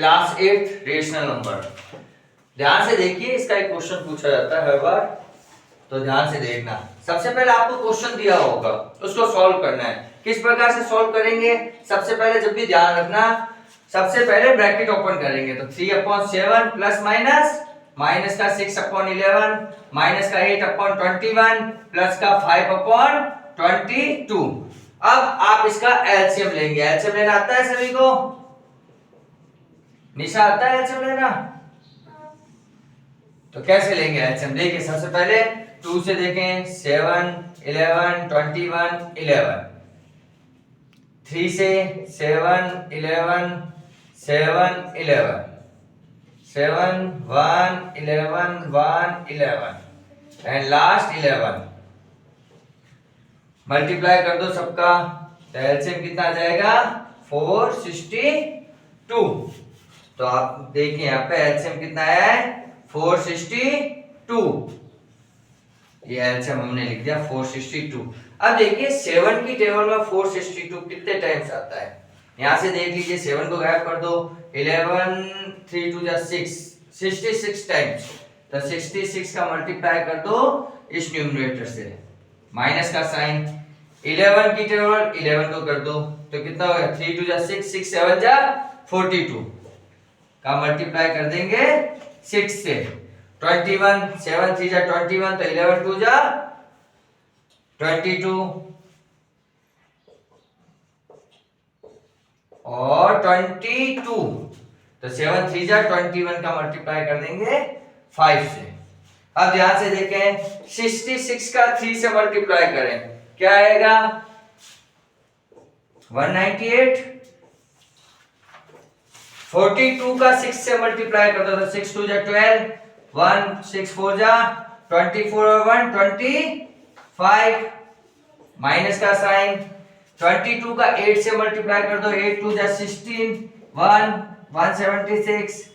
Class 8 rational number. ध्यान से देखिए, इसका एक क्वेश्चन पूछा जाता है हर बार, तो ध्यान से देखना। सबसे पहले आपको क्वेश्चन दिया होगा, उसको सॉल्व करना है। किस प्रकार से सॉल्व करेंगे? सबसे पहले जब भी ध्यान रखना, सबसे पहले ब्रैकेट ओपन करेंगे तो 3/7 प्लस माइनस माइनस का 6/11 माइनस का 8/21 प्लस का 5/22। अब आप इसका एलसीएम लेंगे। एलसीएम लेना आता है सभी को? निशा आता है एलसीएम लेना? तो कैसे लेंगे एलसीएम? देखिए, सबसे पहले 2 से देखें, 7 11 21 11। 3 से 7 11 7 11 7 1 11 1 11 एंड लास्ट 11। मल्टीप्लाई कर दो सबका, तो एलसीएम कितना आ जाएगा? 462। तो आप देखिए यहाँ पे एलसीएम कितना है? 462। ये एलसीएम हमने लिख दिया 462। अब देखिए 7 की टेबल में 462 कितने टाइम्स आता है? यहां से देख लीजिए, 7 को गायब कर दो। 11 3 2 6 66 टाइम्स। तो 66 का मल्टीप्लाई कर दो इस न्यूमरेटर से, माइनस का साइन। 11 की टेबल 11 को कर दो, तो कितना होगा? 3 2 6 6 7 42 का मल्टीप्लाई कर देंगे 6 से। 21 7 3 21, तो 11 2 22 और 22, तो 7 3 21 का मल्टीप्लाई कर देंगे 5 से। अब ध्यान से देखें, 66 का 3 से मल्टीप्लाई करें, क्या आएगा? 198। 42 का 6 से मल्टीप्लाई कर दो, तो 6 2 12 1 6 4 24 और 1 25 माइनस का साइन। 22 का 8 से मल्टीप्लाई कर दो, 8 2 16 1 176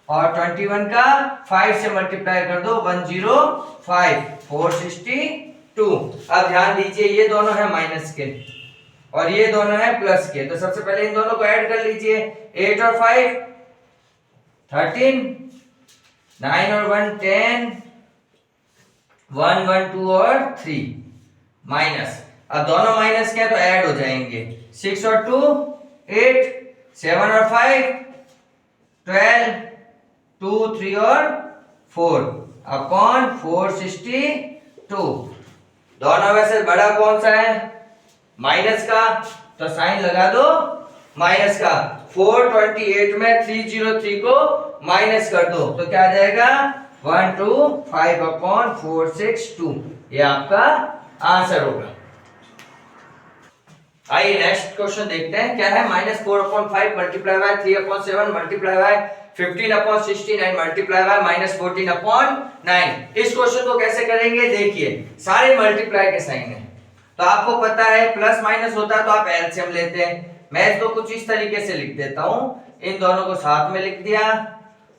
और 21 का 5 से मल्टीप्लाई कर दो 105 462। अब ध्यान दीजिए, ये दोनों है माइनस के और ये दोनों है प्लस के, तो सबसे पहले इन दोनों को ऐड कर लीजिए। 8 और 5 13, 9 और 1 10, 1 1 2 और 3 माइनस। अब दोनों माइनस के हैं तो ऐड हो जाएंगे। 6 और 2 8, 7 और 5 12, 2 3 और 4 अपॉन 462। दोनों में से बड़ा कौन सा है? माइनस का, तो साइन लगा दो माइनस का। 428 में 303 को माइनस कर दो, तो क्या आ जाएगा? 125/462। ये आपका आंसर होगा। आइए नेक्स्ट क्वेश्चन देखते हैं, क्या है? -4/5 multiply by 3/7 multiply by 15/16 and multiply by -14/9। इस क्वेश्चन को कैसे करेंगे? देखिए, सारे मल्टीप्लाई के साइन है, तो आपको पता है प्लस माइनस होता है तो आप एलसीएम लेते हैं। मैं इसको कुछ इस तरीके से लिख देता हूं, इन दोनों को साथ में लिख दिया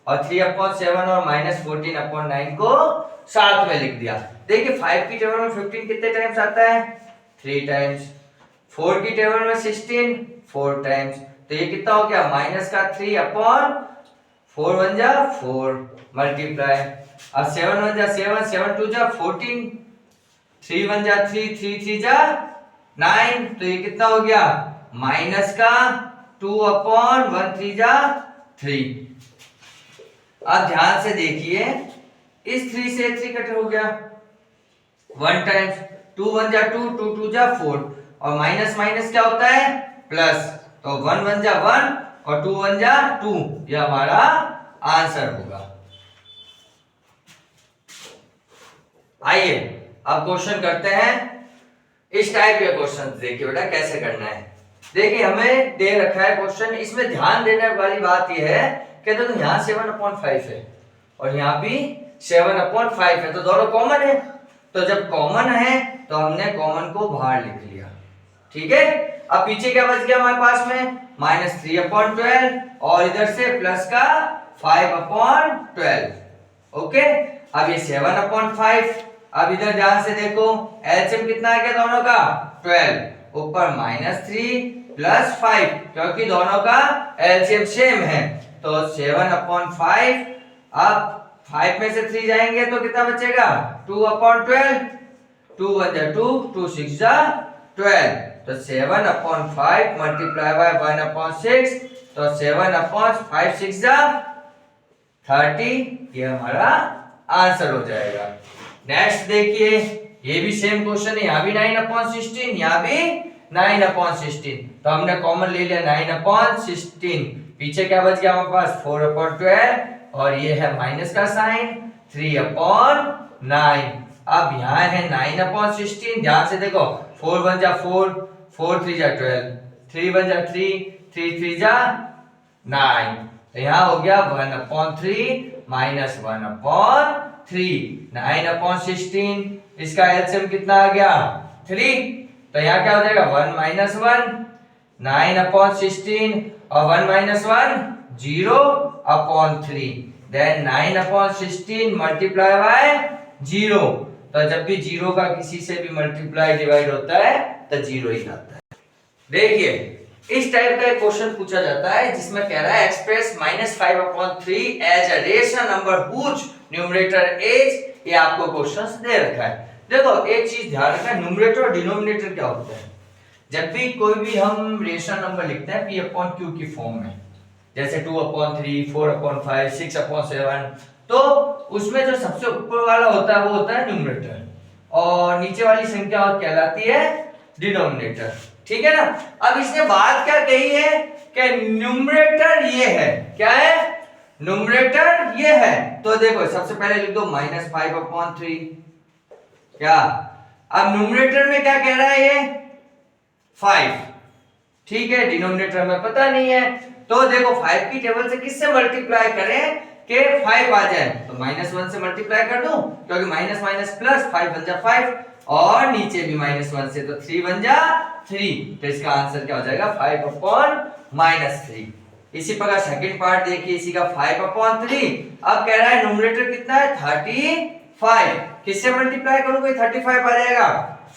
और 3/7 और -14/9 को साथ में लिख दिया। देखिए 5 की टेबल में 15 कितने टाइम्स आता है? 3 टाइम्स। 4 की टेबल में 16 4 टाइम्स, तो ये कितना हो गया? माइनस का 3/4 1 4 मल्टीप्लाई। अब 7 1 7 7 2 14, 3 1 3 3 3 9, तो ये कितना हो गया? माइनस का 2/1 3 3। अब ध्यान से देखिए, इस 3 से 3 कट हो गया 1 टाइम्स। 2 1 2 2 2 4 और माइनस माइनस क्या होता है? प्लस, तो 1 1 1 और 2 1 2, ये हमारा आंसर होगा। आइए अब क्वेश्चन करते हैं। इस टाइप के क्वेश्चन देखिए बेटा कैसे करना है। देखिए हमें दे रखा है क्वेश्चन, इसमें ध्यान देने वाली बात यह है कि देखो यहाँ 7/5 है और यहाँ भी 7/5 है, तो दोनों कॉमन है। तो जब कॉमन है तो हमने कॉमन को बाहर लिख लिया, ठीक है। अब पीछे क्या बच गया हमारे पास में? -3/12 और इधर से प्लस का 5/12। ओके, अब ये 7/5। अब इधर ध्यान से देखो, एलसीएम कितना आ गया दोनों का? 12। ऊपर -3 + 5, क्योंकि दोनों का एलसीएम सेम है। तो 7/5। अब 5 में से 3 जाएंगे तो कितना बचेगा 2/12। 2 1 जा 2, 2 6 जा 12। तो 7/5 मल्टीप्लाई बाय 1/6, तो 7/5 6 जा 30। ये हमारा आंसर हो जाएगा। नेक्स्ट देखिए, ये भी सेम क्वेश्चन है, यहाँ भी 9/16, यहाँ भी 9/16। तो हमने कॉमन ले लिया 9/16। पीछे क्या बच गया हमारे पास 4/12, और ये है माइनस का साइन 3/9। अब यहाँ है 9/16, ध्यान से देखो, 4 1 जा 4, 4 3 जा 12, 3 1 जा 3, 3 3 जा 9। तो यहाँ हो गया 1/3 माइनस 1/3, 9/16। इसका एलसीएम कितना आ गया 3। तो यहाँ क्या हो जाएगा 1 माइनस 1, 9/16, और 1 माइनस 1 0/3। Then 9/16 multiply by 0। तो जब भी 0 का किसी से भी मल्टीप्लाई डिवाइड होता है तो 0 ही आता है। देखिए, इस टाइप का एक क्वेश्चन पूछा जाता है जिसमें कह रहा है express -5/3 as a rational number whose numerator is. ये आपको क्वेश्चंस दे रखा है। देखो, एक चीज ध्यान रखना, न्यूमरेटर और डिनोमिनेटर क्या होता है। जब भी कोई भी हम रेशनल नंबर लिखते हैं p/q की फॉर्म में, जैसे 2/3, 4/5, 6/7, तो उसमें जो सबसे ऊपर वाला होता है वो होता है न्यूमरेटर, और नीचे वाली संख्या और कहलाती है डिनोमिनेटर। ठीक है ना। अब इसने बात क्या कही है कि न्यूमरेटर ये है, क्या है न्यूमरेटर ये है। तो देखो, सबसे पहले लिख दो -5/3। क्या, अब न्यूमरेटर में क्या कह रहा है ये 5, ठीक है, डिनोमिनेटर में पता नहीं है। तो देखो 5 की टेबल से किससे मल्टीप्लाई करें कि 5 आ जाए, तो -1 से मल्टीप्लाई कर दूं, क्योंकि माइनस माइनस प्लस 5 बन जा 5, और नीचे भी -1 से, तो 3 बन जा 3। तो इसका आंसर क्या हो जाएगा 5/-3। इसी प्रकार सेकंड पार्ट देखिए, इसी का 5/3। अब कह रहा है न्यूमरेटर कितना है 35। किससे मल्टीप्लाई करूंगा 35 आ जाएगा,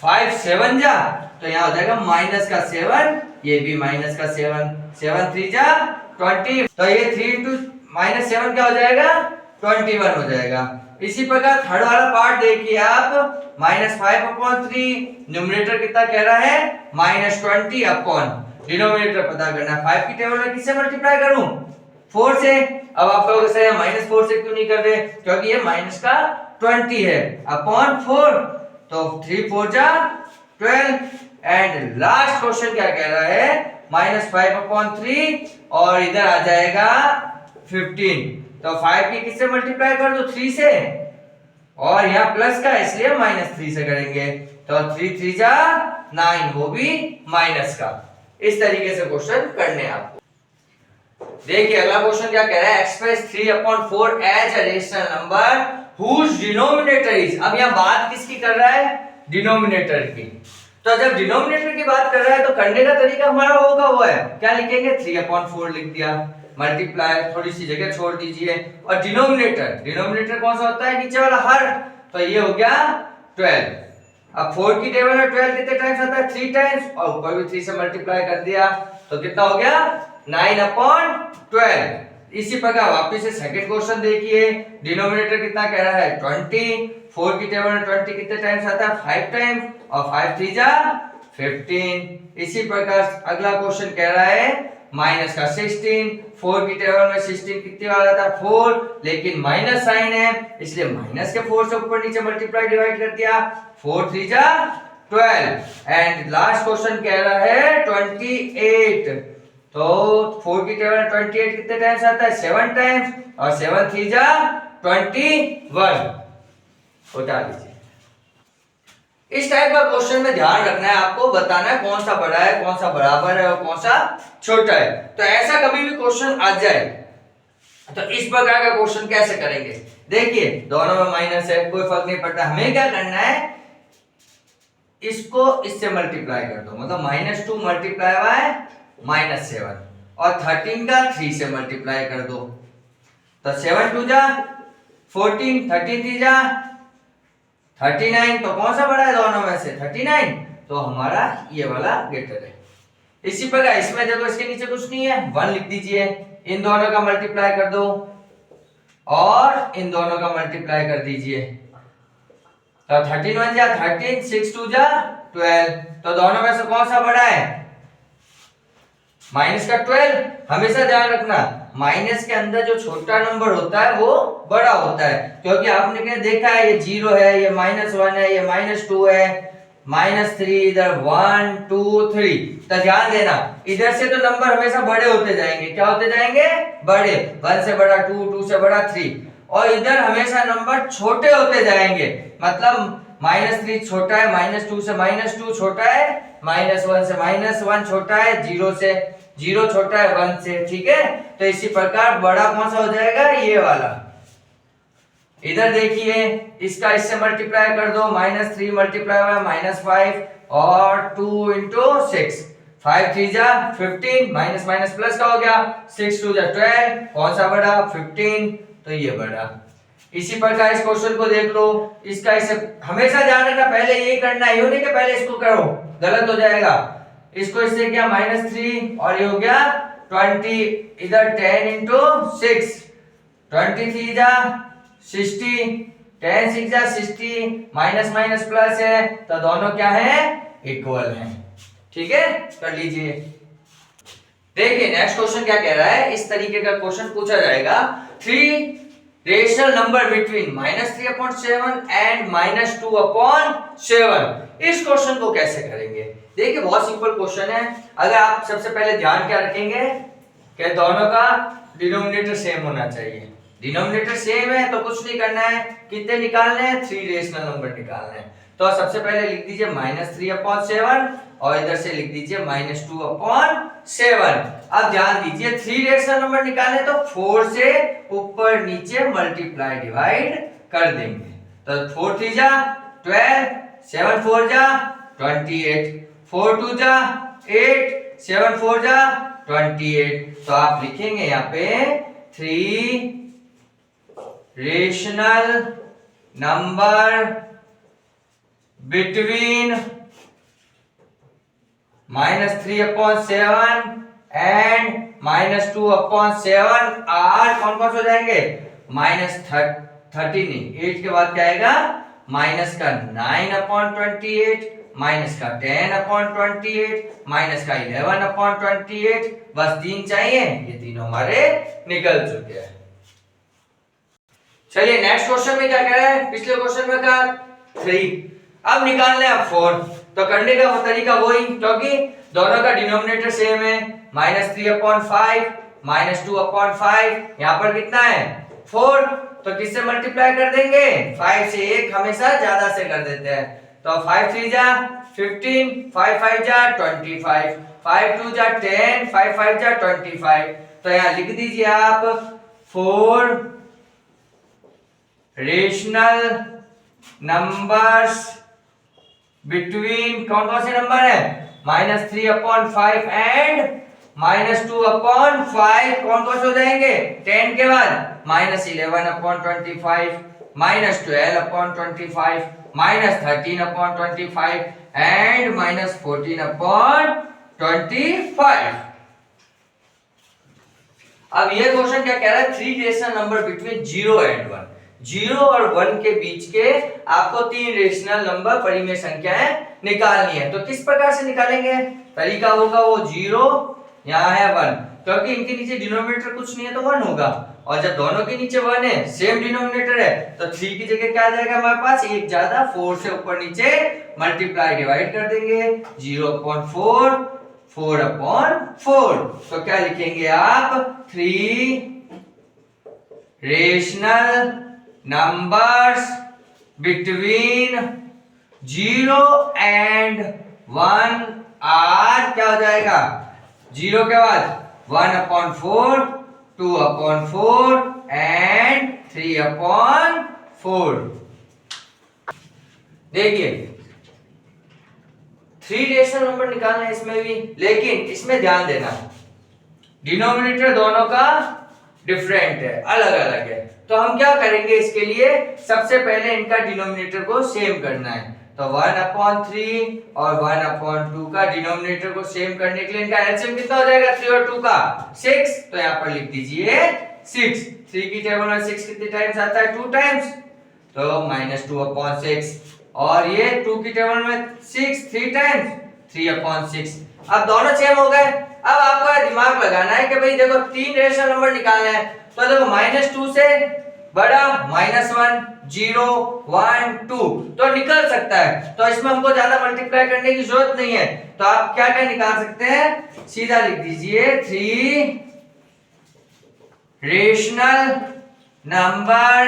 5 7 जा, तो यहाँ हो जाएगा माइनस का 7, ये भी माइनस का 7, 7 3 जा 20। तो ये 3 × -7 क्या हो जाएगा 21 हो जाएगा। इसी प्रकार थर्ड वाला पार्ट देखिए आप, -5/3, न्यूमरेटर कितना कह रहा है -20, डिनोमिनेटर पता करना है। 5 की टेबल में किससे मल्टीप्लाई करूं 4 से। अब आप कहोगे सर -4 से क्यों नहीं कर रहे, क्योंकि ये माइनस का 20 है अपॉन 4, तो 3 4 जा 12। एंड लास्ट क्वेश्चन क्या कह रहा है -5/3, और इधर आ जाएगा 15। तो 5 की किससे मल्टीप्लाई कर दो 3 से, और यहाँ प्लस का इसलिए -3 से करेंगे, तो 3 3 जा 9, वो भी माइनस का। इस तरीके से क्वेश्चन करने आपको। देखिए अगला क्वेश्चन क्या कह रहा है, express 3/4 as a rational number whose denominator is. अब यहाँ बात किसकी कर रहा है, डिनोमिनेटर की। तो जब डिनोमिनेटर की बात कर रहा है तो करने का तरीका हमारा होगा वो है, क्या लिखेंगे 3/4 लिख दिया, मल्टीप्लाई थोड़ी सी जगह छोड़ दीजिए, और डिनोमिनेटर कौन सा होता है नीचे वाला हर, तो ये हो गया 12। अब 4 की टेबल में 12 कितने टाइम्स आता है 3 टाइम्स, और ऊपर भी 3 से मल्टीप्लाई कर दिया, तो कितना हो गया 9/12। इसी प्रकार वापस से सेकंड क्वेश्चन देखिए, डिनोमिनेटर कितना कह रहा है 20, 4 की टेबल में 20 कितने टाइम्स आता है 5 टाइम्स, और 5 3 जा 15। इसी प्रकार अगला क्वेश्चन कह रहा है माइनस का 16, 4 की टेबल में 16 कितनी बार आता है 4, लेकिन माइनस साइन है इसलिए माइनस के 4 से ऊपर नीचे मल्टीप्लाई डिवाइड कर दिया, 4 3 जा 12। एंड लास्ट क्वेश्चन कह रहा है 28, तो 4 की टेबल में 28 कितने टाइम्स आता है 7 टाइम्स, और 7 3 जा 21। उठा लीजिए। इस टाइप का क्वेश्चन में ध्यान रखना है, आपको बताना है कौन सा बड़ा है, कौन सा बराबर है और कौन सा छोटा है। तो ऐसा कभी भी क्वेश्चन आ जाए तो इस प्रकार का क्वेश्चन कैसे करेंगे, देखिए दोनों में माइनस है कोई फर्क नहीं पड़ता, हमें क्या करना है इसको इससे मल्टीप्लाई कर दो, मतलब -2 मल्टीप्लाई बाय -7, और 13 का 3 से मल्टीप्लाई कर दो, तो 7 2 जा 14, 13 3 जा 39, तो कौन सा बड़ा है दोनों में से 39, तो हमारा ये वाला ग्रेटर है। इसी प्रकार इसमें देखो इसके नीचे कुछ नहीं है 1 लिख दीजिए, इन दोनों का मल्टीप्लाई कर दो और इन दोनों का मल्टीप्लाई कर दीजिए। तो 13 1 जा 13, 6 2 जा 12। तो दोनों में से कौन सा बड़ा है? माइनस का 12। हमेशा ध्यान रखना माइनस के अंदर जो छोटा नंबर होता है वो बड़ा होता है, क्योंकि आपने क्या देखा है, ये 0 है, ये -1 है, ये -2 है, -3, इधर 1 2 3। तो ध्यान देना इधर से तो नंबर हमेशा बड़े होते जाएंगे। क्या होते जाएंगे? बड़े। 1 से बड़ा 2, 2 से बड़ा 3, और इधर हमेशा नंबर छोटे होते जाएंगे। मतलब -3 छोटा है, -2 से -2 छोटा है, -1 से -1 छोटा है, 0 से 0 छोटा है 1 से। ठीक है, तो इसी प्रकार बड़ा कौन सा हो जाएगा? ये वाला। इधर देखिए, इसका इससे मल्टीप्लाई कर दो, -3 मल्टीप्लाई हुआ -5 और 2 इंटू 6, 5 3 जा 15, माइनस माइनस प्लस का हो गया, 6 2 जा 12, कौन सा बड़ा? 15, तो ये बड़ा। इसी प्रकार इस क्वेश्चन को देख लो, इसका इसे हमेशा ध्यान रखना, पहले ये करना है, यूं नहीं कि पहले इसको करो, गलत हो जाएगा। इसको इससे क्या -3 और ये हो गया 20, इधर 10 इंटू 6, 23 जा 60, 10 6 जा 60, माइनस माइनस प्लस है, तो दोनों क्या है? इक्वल हैं। ठीक है, कर लीजिए। देखिए नेक्स्ट क्वेश्चन क्या कह रहा है, इस तरीके का क्वेश्चन पूछा जाएगा, 3 रेशनल नंबर बिटवीन -3/7 एंड -2/7। इस क्वेश्चन को कैसे करेंगे? देखिए बहुत सिंपल क्वेश्चन है। अगर आप सबसे पहले ध्यान क्या रखेंगे कि दोनों का डिनोमिनेटर सेम होना चाहिए। डिनोमिनेटर सेम है तो कुछ नहीं करना है, कितने निकालने हैं? 3 रेशनल नंबर निकालने हैं। तो सबसे पहले लिख दीजिए -3/7 और इधर से लिख दीजिए -2/7। अब ध्यान दीजिए 3 रेशनल नंबर निकालने तो 4 से ऊपर नीचे मल्टीप्लाई डिवाइड कर देंगे। तो 4 3 जा 12, 7 4 जा 28, 4 2 जा 8, 7 4 जा 28। तो आप लिखेंगे यहाँ पे 3 rational number between -3/7 and -2/7 are कौन कौन से हो जाएंगे? -13 नहीं, 8 के बाद क्या आएगा? माइनस का 9/28, माइनस का 10/28, माइनस का 11/28। बस 3 चाहिए, ये तीनों हमारे निकल चुके हैं। चलिए नेक्स्ट क्वेश्चन में क्या कह रहा है? पिछले क्वेश्चन में कहा 3, अब निकालना है 4। तो करने का तरीका वही, क्योंकि दोनों का डिनोमिनेटर सेम है, -3/5 -2/5, यहाँ पर कितना है? 4। तो किससे मल्टीप्लाई कर देंगे? 5 से। 1 हमेशा ज्यादा से कर देते हैं। तो 5 3 जा 15, 5 5 जा 25, 5 2 जा 10, 5 5 जा 25। तो यहाँ लिख दीजिए आप 4 रेशनल नंबर्स बिटवीन कौन कौन से नंबर है? -3/5 एंड -2/5। कौन कौन से हो जाएंगे? 10 के बाद -11/25, -12/25, -13/25 एंड -14/25। अब ये क्वेश्चन क्या कह रहा है? 3 रेशनल नंबर बिटवीन 0 एंड 1। 0 और 1 के बीच के आपको 3 रेशनल नंबर परिमेय संख्याएं निकालनी है। तो किस प्रकार से निकालेंगे? तरीका होगा वो 0, यहाँ है 1, क्योंकि इनके नीचे डिनोमिनेटर कुछ नहीं है तो 1 होगा, और जब दोनों के नीचे 1 है, सेम डिनोमिनेटर है, तो 3 की जगह क्या आ जाएगा हमारे पास? 1 ज्यादा, 4 से ऊपर नीचे मल्टीप्लाई डिवाइड कर देंगे, 0/4 4/4। तो क्या लिखेंगे आप? 3 rational numbers between 0 and 1 are क्या हो जाएगा? 0 के बाद 1/4, 2/4 एंड 3/4। देखिए 3 रेशनल नंबर निकालना है इसमें भी, लेकिन इसमें ध्यान देना डिनोमिनेटर दोनों का डिफरेंट है, अलग अलग है। तो हम क्या करेंगे इसके लिए? सबसे पहले इनका डिनोमिनेटर को सेम करना है। तो 1/3 और 1/2 का डिनोमिनेटर को सेम करने के लिए इनका एलसीएम कितना हो जाएगा 3 और 2 का 6, तो यहाँ पर लिख दीजिए 6। 3 की टेबल में 6 कितने टाइम्स आता है 2 टाइम्स, तो -2/6 और ये 2 की टेबल में 6 3 टाइम्स 3/6। अब दोनों सेम हो गए। अब आपको दिमाग लगाना है कि भाई देखो तीन रेशनल नंबर निकालना है, तो देखो -2 से बड़ा -1 0 1 2 तो निकल सकता है, तो इसमें हमको ज्यादा मल्टीप्लाई करने की जरूरत नहीं है। तो आप क्या क्या निकाल सकते हैं, सीधा लिख दीजिए 3 रेशनल नंबर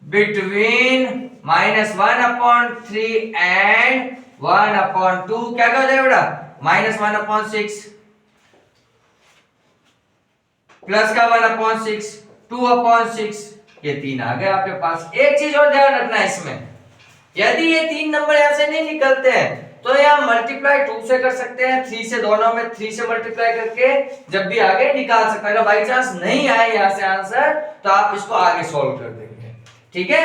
बिटवीन -1/3 एंड 1/2। क्या हो जाएगा बेटा -1/6 प्लस का 1/6 2/6, ये 3 आ गए आपके पास। एक चीज और ध्यान रखना है इसमें, यदि ये 3 नंबर यहां से नहीं निकलते हैं तो यहाँ मल्टीप्लाई 2 से कर सकते हैं, 3 से दोनों में 3 से मल्टीप्लाई करके जब भी आगे निकाल सकते हैं। अगर बाई चांस नहीं आए यहाँ से आंसर तो आप इसको आगे सॉल्व कर देंगे, ठीक है।